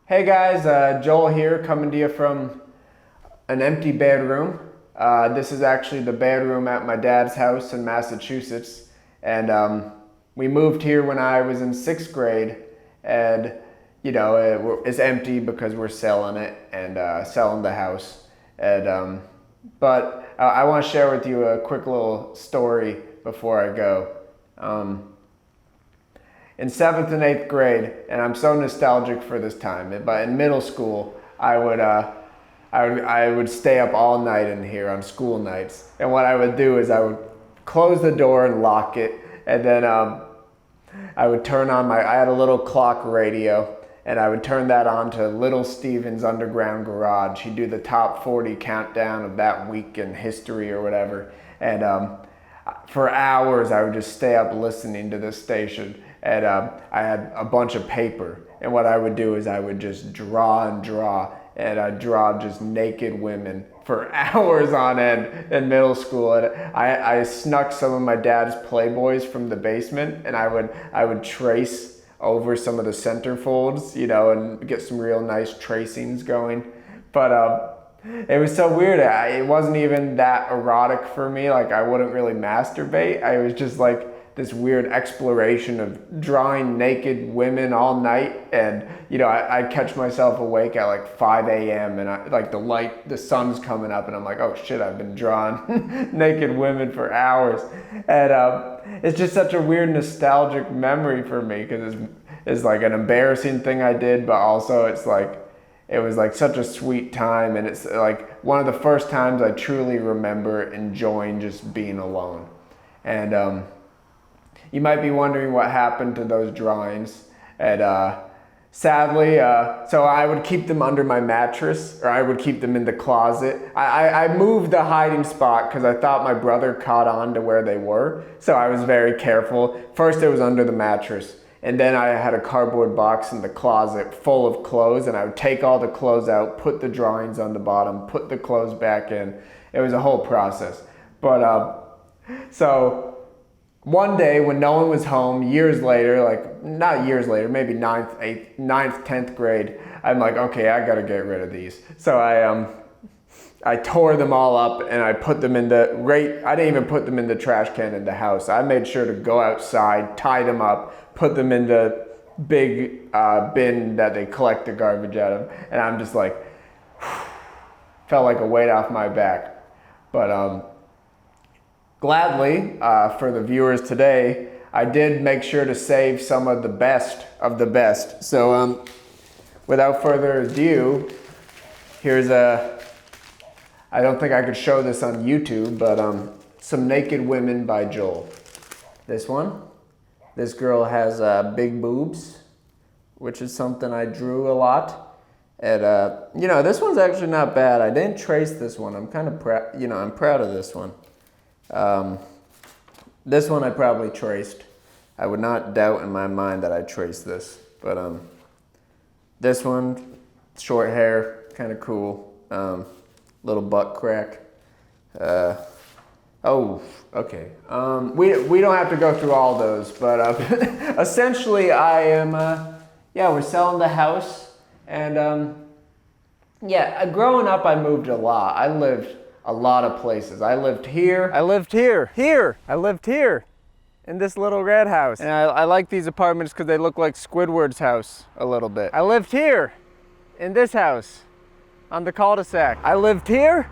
Hey guys, Joel here coming to you from an empty bedroom. This is actually the bedroom at my dad's house in Massachusetts. And we moved here when I was in sixth grade. And, it's empty because we're selling it and selling the house. But I want to share with you a quick little story before I go. In seventh and eighth grade, and I'm so nostalgic for this time. But in middle school, I would stay up all night in here on school nights. And what I would do is I would close the door and lock it, and then I would turn on I had a little clock radio, and I would turn that on to Little Steven's Underground Garage. He'd do the top 40 countdown of that week in history or whatever. And for hours, I would just stay up listening to this station. And I had a bunch of paper. And what I would do is I would just draw and draw. And I'd draw just naked women for hours on end in middle school. And I snuck some of my dad's Playboys from the basement. And I would trace over some of the centerfolds, and get some real nice tracings going. But it was so weird. It wasn't even that erotic for me. Like, I wouldn't really masturbate. I was just like this weird exploration of drawing naked women all night. And, I'd catch myself awake at like 5 a.m. and the sun's coming up and I'm like, oh shit, I've been drawing naked women for hours. And it's just such a weird nostalgic memory for me because it's like an embarrassing thing I did, but also it was like such a sweet time, and it's like one of the first times I truly remember enjoying just being alone. And you might be wondering what happened to those drawings. And sadly, so I would keep them under my mattress, or I would keep them in the closet. I moved the hiding spot because I thought my brother caught on to where they were, so I was very careful. First it was under the mattress. And then I had a cardboard box in the closet full of clothes, and I would take all the clothes out, put the drawings on the bottom, put the clothes back in. It was a whole process. But so one day when no one was home, years later, like not years later, maybe ninth, 10th grade, I'm like, okay, I gotta get rid of these. So I tore them all up and I put them in I didn't even put them in the trash can in the house. I made sure to go outside, tie them up, put them in the big bin that they collect the garbage out of. And I'm just like, felt like a weight off my back. But gladly, for the viewers today, I did make sure to save some of the best of the best. So without further ado, here's I don't think I could show this on YouTube, but Some Naked Women by Joel. This one. This girl has big boobs, which is something I drew a lot. And this one's actually not bad. I didn't trace this one. I'm kind of proud. I'm proud of this one. This one I probably traced. I would not doubt in my mind that I traced this. But this one, short hair, kind of cool. Little butt crack. Oh, okay. We don't have to go through all those, but essentially I am, we're selling the house. And growing up I moved a lot. I lived a lot of places. I lived here. I lived here. I lived here in this little red house. And I like these apartments because they look like Squidward's house a little bit. I lived here in this house on the cul-de-sac. I lived here.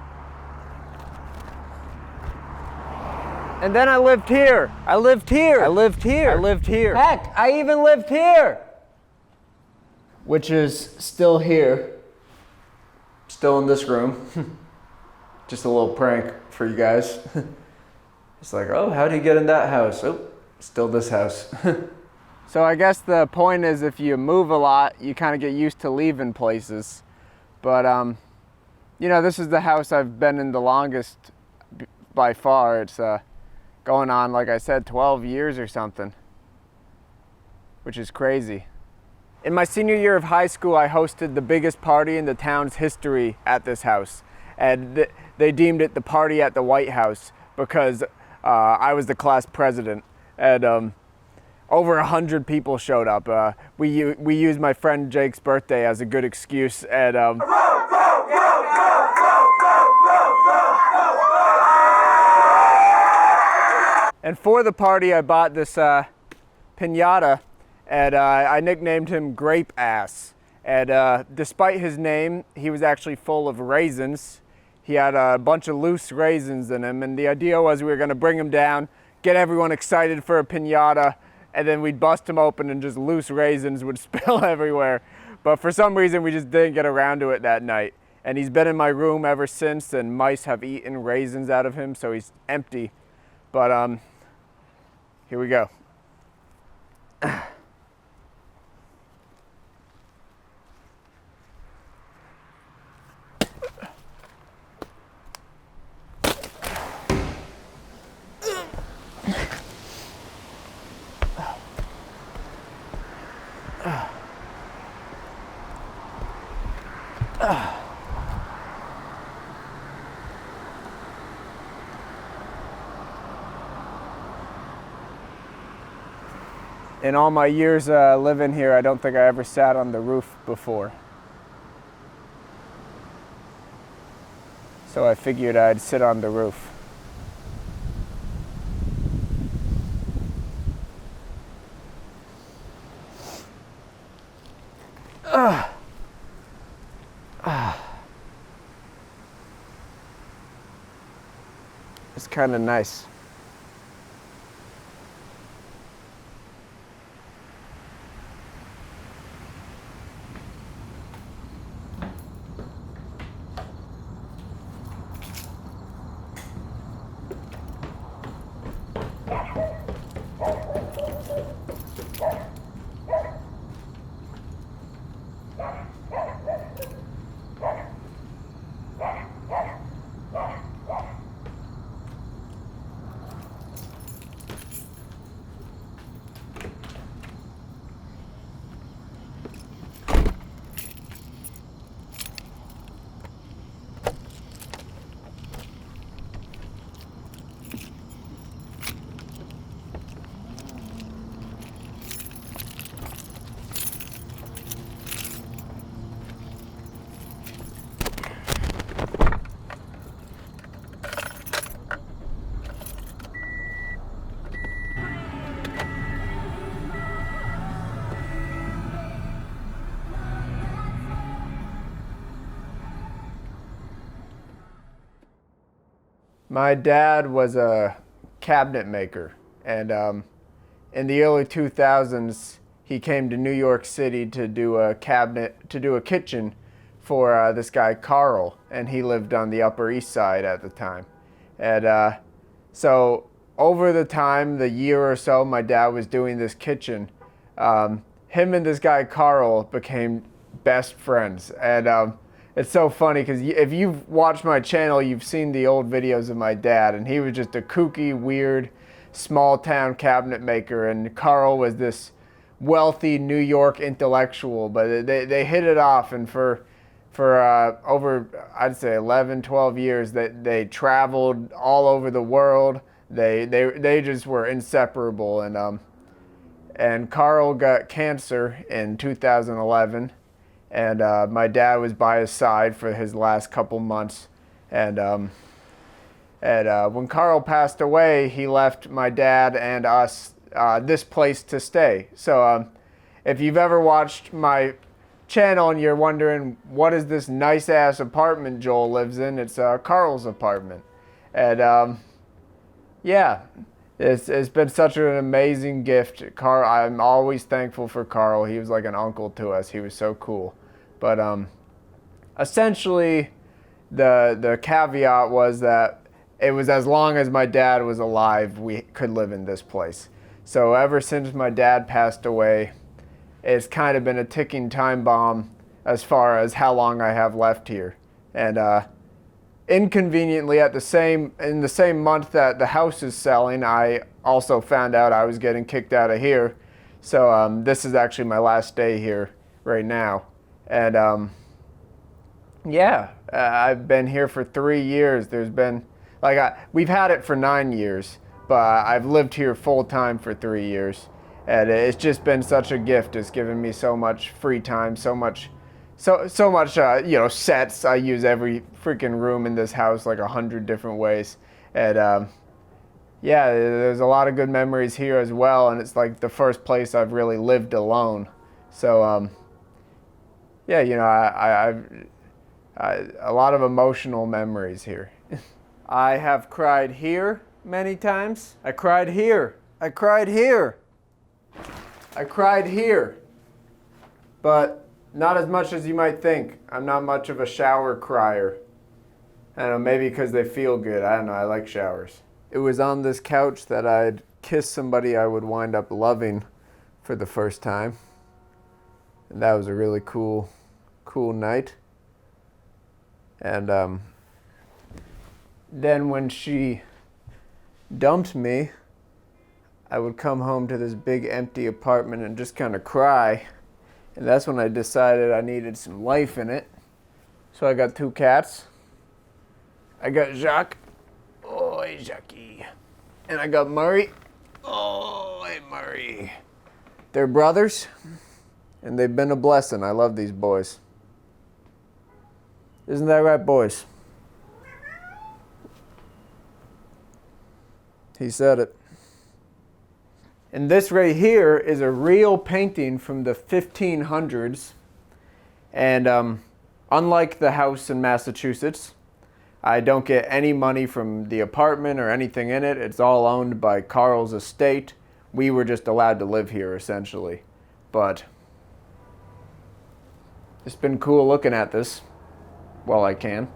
And then I lived here. I lived here. I lived here. I lived here. Heck, I even lived here. Which is still here. Still in this room. Just a little prank for you guys. It's like, oh, how do you get in that house? Oh, still this house. So I guess the point is if you move a lot, you kind of get used to leaving places. But, this is the house I've been in the longest by far. It's going on, like I said, 12 years or something, which is crazy. In my senior year of high school, I hosted the biggest party in the town's history at this house. And they deemed it the party at the White House because I was the class president. And over 100 people showed up. We used my friend Jake's birthday as a good excuse, and for the party, I bought this piñata, and I nicknamed him Grape Ass. And despite his name, he was actually full of raisins. He had a bunch of loose raisins in him, and the idea was we were going to bring him down, get everyone excited for a piñata, and then we'd bust him open and just loose raisins would spill everywhere. But for some reason, we just didn't get around to it that night. And he's been in my room ever since, and mice have eaten raisins out of him, so he's empty. But here we go. In all my years living here, I don't think I ever sat on the roof before. So I figured I'd sit on the roof. It's kind of nice. My dad was a cabinet maker, and in the early 2000s, he came to New York City to do a kitchen for this guy Carl, and he lived on the Upper East Side at the time. And so over the year or so my dad was doing this kitchen, him and this guy Carl became best friends. And it's so funny because if you've watched my channel, you've seen the old videos of my dad, and he was just a kooky, weird, small town cabinet maker, and Carl was this wealthy New York intellectual. But they hit it off, and for over, I'd say 11, 12 years, that they traveled all over the world. They just were inseparable. And Carl got cancer in 2011. And my dad was by his side for his last couple months. And when Carl passed away, he left my dad and us this place to stay. So if you've ever watched my channel and you're wondering, what is this nice ass apartment Joel lives in? It's Carl's apartment. And yeah, it's been such an amazing gift. I'm always thankful for Carl. He was like an uncle to us. He was so cool. But essentially, the caveat was that it was as long as my dad was alive, we could live in this place. So ever since my dad passed away, it's kind of been a ticking time bomb as far as how long I have left here. And inconveniently, in the same month that the house is selling, I also found out I was getting kicked out of here. So this is actually my last day here right now. And yeah, I've been here for 3 years. There's been, we've had it for 9 years, but I've lived here full time for 3 years. And it's just been such a gift. It's given me so much free time, so much sets. I use every freaking room in this house like 100 different ways. And yeah, there's a lot of good memories here as well. And it's like the first place I've really lived alone. So yeah, a lot of emotional memories here. I have cried here many times. I cried here. I cried here. I cried here. But not as much as you might think. I'm not much of a shower crier. I don't know, maybe because they feel good. I don't know, I like showers. It was on this couch that I'd kiss somebody I would wind up loving for the first time. And that was a really cool night. And then when she dumped me, I would come home to this big empty apartment and just kind of cry. And that's when I decided I needed some life in it. So I got 2 cats. I got Jacques. Oh, hey, Jackie. And I got Murray. Oh, hey, Murray. They're brothers, and they've been a blessing. I love these boys. Isn't that right, boys? He said it. And this right here is a real painting from the 1500s. And unlike the house in Massachusetts, I don't get any money from the apartment or anything in it. It's all owned by Carl's estate. We were just allowed to live here, essentially. But it's been cool looking at this while I can.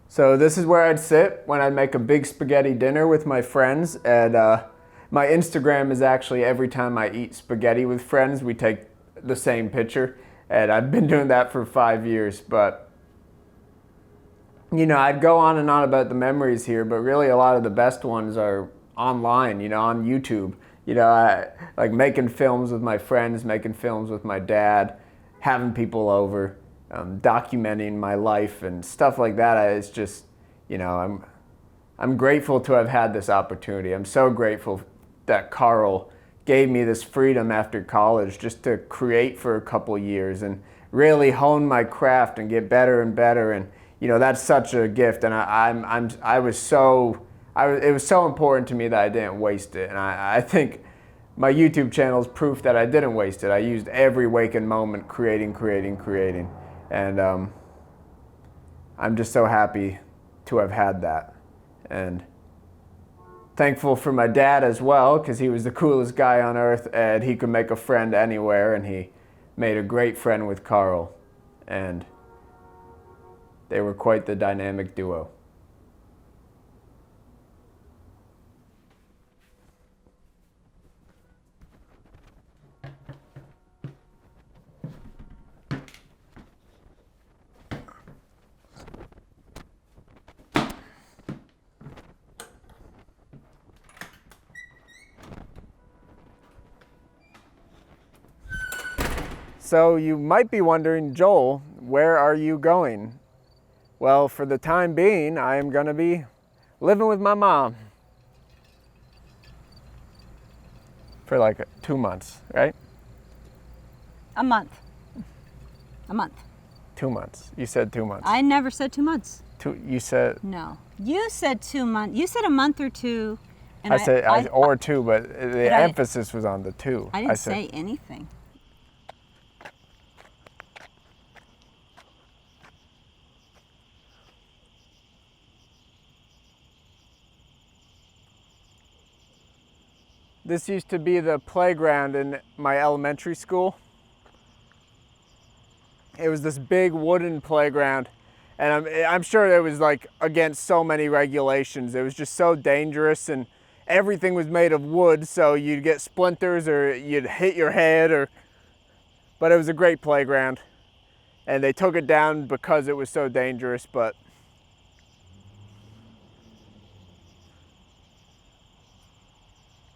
So this is where I'd sit when I'd make a big spaghetti dinner with my friends. And my Instagram is actually every time I eat spaghetti with friends, we take the same picture. And I've been doing that for 5 years. But, I'd go on and on about the memories here, but really a lot of the best ones are online, on YouTube. I like making films with my friends, making films with my dad, having people over. Documenting my life and stuff like that. It's just, I'm grateful to have had this opportunity. I'm so grateful that Carl gave me this freedom after college just to create for a couple years and really hone my craft and get better and better. And that's such a gift. And it was so important to me that I didn't waste it. And I think my YouTube channel is proof that I didn't waste it. I used every waking moment creating. And I'm just so happy to have had that. And thankful for my dad as well, because he was the coolest guy on earth and he could make a friend anywhere, and he made a great friend with Carl. And they were quite the dynamic duo. So you might be wondering, Joel, where are you going? Well, for the time being, I am going to be living with my mom for like 2 months, right? A month. 2 months. You said 2 months. I never said 2 months. You said... No. You said 2 months. You said a month or two. And I said or 2, but the emphasis was on the 2. I didn't say anything. This used to be the playground in my elementary school. It was this big wooden playground, and I'm sure it was like against so many regulations. It was just so dangerous, and everything was made of wood, so you'd get splinters or you'd hit your head, but it was a great playground. And they took it down because it was so dangerous, but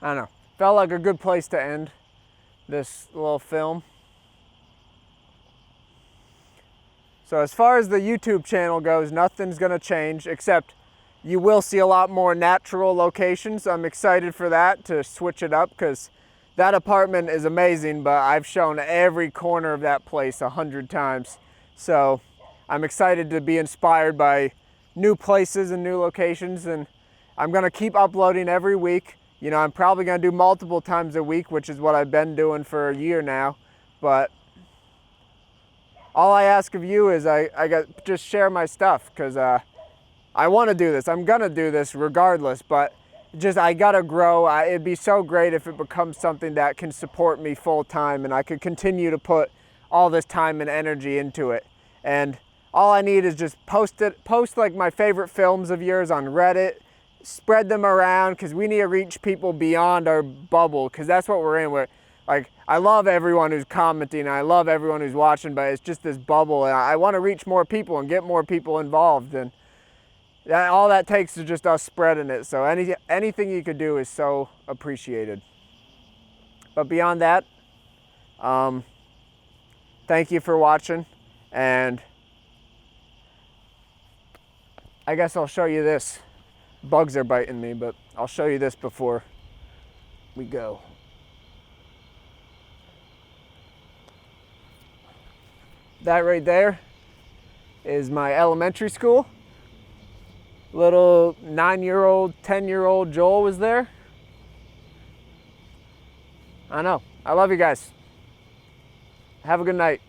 I don't know. Felt like a good place to end this little film. So as far as the YouTube channel goes, nothing's gonna change except, you will see a lot more natural locations. I'm excited for that, to switch it up, because that apartment is amazing, but I've shown every corner of that place 100 times. So I'm excited to be inspired by new places and new locations, and I'm gonna keep uploading every week. You know, I'm probably gonna do multiple times a week, which is what I've been doing for a year now. But all I ask of you is just share my stuff, because I want to do this. I'm gonna do this regardless, but I gotta grow. It'd be so great if it becomes something that can support me full time, and I could continue to put all this time and energy into it. And all I need is just post like my favorite films of yours on Reddit, spread them around, because we need to reach people beyond our bubble, because that's what we're in. Like, I love everyone who's commenting, and I love everyone who's watching, but it's just this bubble, and I want to reach more people and get more people involved. And all that takes is just us spreading it. So anything you could do is so appreciated. But beyond that, thank you for watching, and I guess I'll show you this. Bugs are biting me, but I'll show you this before we go. That right there is my elementary school. Little 9-year-old, 10-year-old Joel was there. I know. I love you guys. Have a good night.